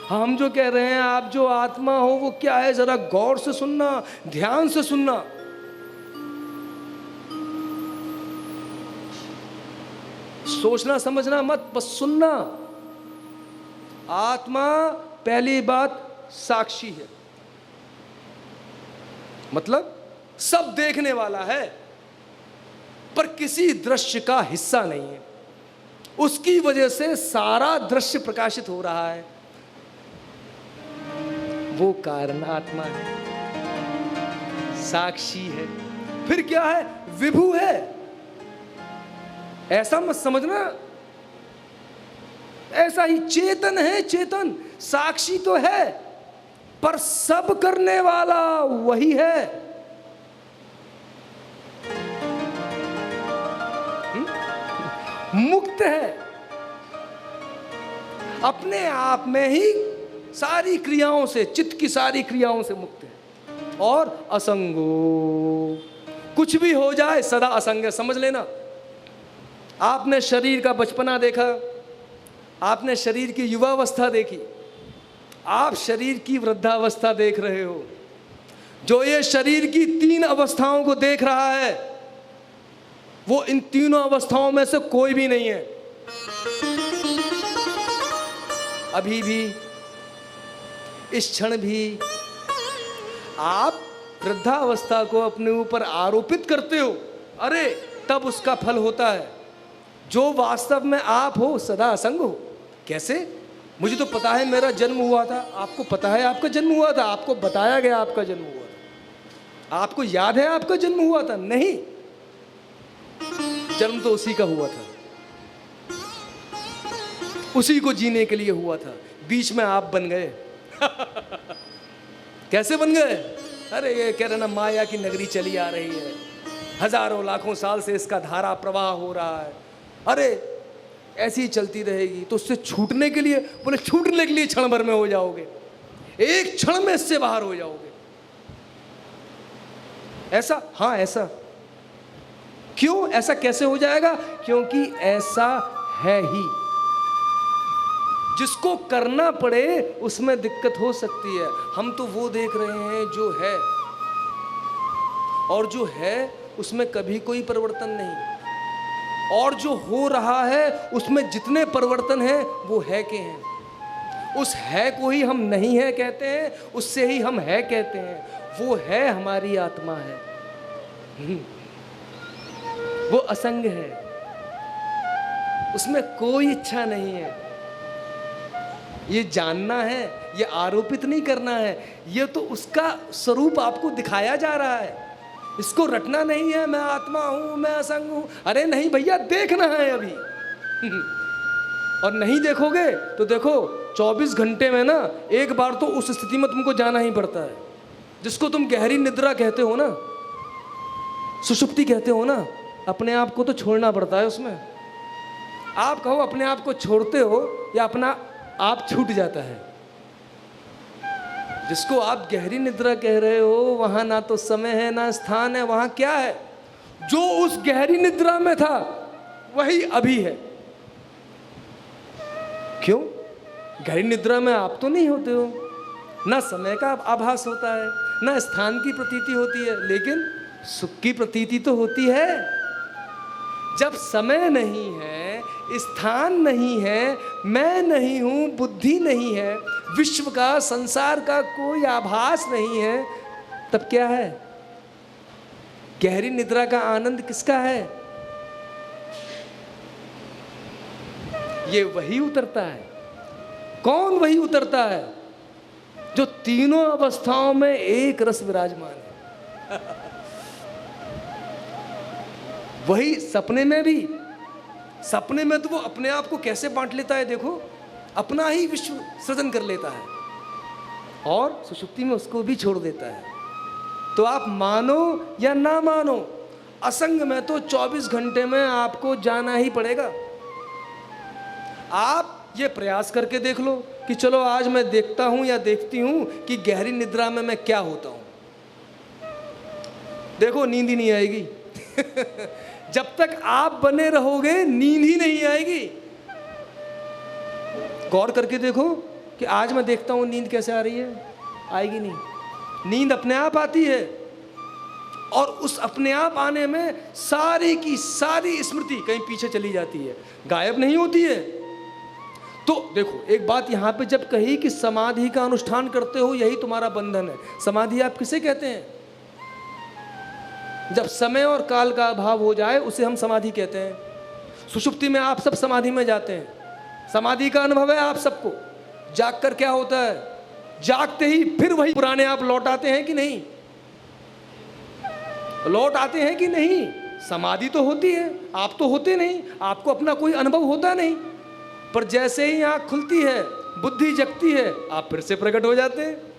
हम जो कह रहे हैं, आप जो आत्मा हो वो क्या है, जरा गौर से सुनना, ध्यान से सुनना। सोचना समझना मत, बस सुनना। आत्मा पहली बात साक्षी है, मतलब सब देखने वाला है पर किसी दृश्य का हिस्सा नहीं है। उसकी वजह से सारा दृश्य प्रकाशित हो रहा है। वो कारण आत्मा है, साक्षी है। फिर क्या है, विभु है। ऐसा मत समझना, ऐसा ही चेतन है। चेतन साक्षी तो है पर सब करने वाला वही है। मुक्त है, अपने आप में ही सारी क्रियाओं से, चित्त की सारी क्रियाओं से मुक्त है। और असंगो, कुछ भी हो जाए सदा असंग है, समझ लेना। आपने शरीर का बचपना देखा, आपने शरीर की युवावस्था देखी, आप शरीर की वृद्धावस्था देख रहे हो। जो ये शरीर की 3 अवस्थाओं को देख रहा है वो इन तीनों अवस्थाओं में से कोई भी नहीं है। अभी भी, इस क्षण भी आप वृद्धावस्था को अपने ऊपर आरोपित करते हो, अरे तब उसका फल होता है। जो वास्तव में आप हो सदा असंग हो। कैसे? मुझे तो पता है मेरा जन्म हुआ था, आपको पता है आपका जन्म हुआ था, आपको बताया गया आपका जन्म हुआ था, आपको याद है आपका जन्म हुआ था? नहीं, जन्म तो उसी का हुआ था, उसी को जीने के लिए हुआ था। बीच में आप बन गए। कैसे बन गए? अरे ये कह रहे ना, माया की नगरी चली आ रही है, हजारों लाखों साल से इसका धारा प्रवाह हो रहा है, अरे ऐसी ही चलती रहेगी। तो उससे छूटने के लिए, बोले छूटने के लिए क्षण भर में हो जाओगे, एक क्षण में इससे बाहर हो जाओगे। ऐसा? हाँ ऐसा। क्यों ऐसा कैसे हो जाएगा? क्योंकि ऐसा है ही। जिसको करना पड़े उसमें दिक्कत हो सकती है। हम तो वो देख रहे हैं जो है, और जो है उसमें कभी कोई परिवर्तन नहीं, और जो हो रहा है उसमें जितने परिवर्तन हैं वो है के हैं। उस है को ही हम नहीं है कहते हैं, उससे ही हम है कहते हैं। वो है हमारी आत्मा है, वो असंग है, उसमें कोई इच्छा नहीं है। ये जानना है, ये आरोपित नहीं करना है, ये तो उसका स्वरूप आपको दिखाया जा रहा है। इसको रटना नहीं है, मैं आत्मा हूं, मैं असंग हूं। अरे नहीं भैया, देखना है अभी। और नहीं देखोगे तो देखो 24 घंटे में ना एक बार तो उस स्थिति में तुमको जाना ही पड़ता है, जिसको तुम गहरी निद्रा कहते हो ना, सुषुप्ति कहते हो ना। अपने आप को तो छोड़ना पड़ता है उसमें। आप कहो अपने आप को छोड़ते हो या अपना आप छूट जाता है। जिसको आप गहरी निद्रा कह रहे हो वहां ना तो समय है ना स्थान है, वहां क्या है? जो उस गहरी निद्रा में था वही अभी है। क्यों? गहरी निद्रा में आप तो नहीं होते हो, ना समय का आभास होता है, ना स्थान की प्रतीति होती है, लेकिन सुख की प्रतीति तो होती है। जब समय नहीं है, स्थान नहीं है, मैं नहीं हूं, बुद्धि नहीं है, विश्व का, संसार का कोई आभास नहीं है, तब क्या है? गहरी निद्रा का आनंद किसका है? ये वही उतरता है। कौन वही उतरता है? जो तीनों अवस्थाओं में एक रस विराजमान है। वही सपने में भी। सपने में तो वो अपने आप को कैसे बांट लेता है, देखो, अपना ही विश्व सृजन कर लेता है और सुषुप्ति में उसको भी छोड़ देता है। तो आप मानो या ना मानो, असंग में तो 24 घंटे में आपको जाना ही पड़ेगा। आप ये प्रयास करके देख लो कि चलो आज मैं देखता हूं या देखती हूं कि गहरी निद्रा में मैं क्या होता हूं। देखो नींद ही नहीं आएगी। जब तक आप बने रहोगे नींद ही नहीं आएगी। गौर करके देखो, कि आज मैं देखता हूँ नींद कैसे आ रही है, आएगी नहीं। नींद अपने आप आती है और उस अपने आप आने में सारी की सारी स्मृति कहीं पीछे चली जाती है, गायब नहीं होती है। तो देखो एक बात यहाँ पे जब कही कि समाधि का अनुष्ठान करते हो यही तुम्हारा बंधन है। समाधि आप किसे कहते हैं? जब समय और काल का अभाव हो जाए उसे हम समाधि कहते हैं। सुषुप्ति में आप सब समाधि में जाते हैं, समाधि का अनुभव है आप सबको। जाग कर क्या होता है? जागते ही फिर वही पुराने आप लौट आते हैं कि नहीं? लौट आते हैं कि नहीं? समाधि तो होती है, आप तो होते नहीं, आपको अपना कोई अनुभव होता नहीं, पर जैसे ही आँख खुलती है, बुद्धि जगती है, आप फिर से प्रकट हो जाते हैं।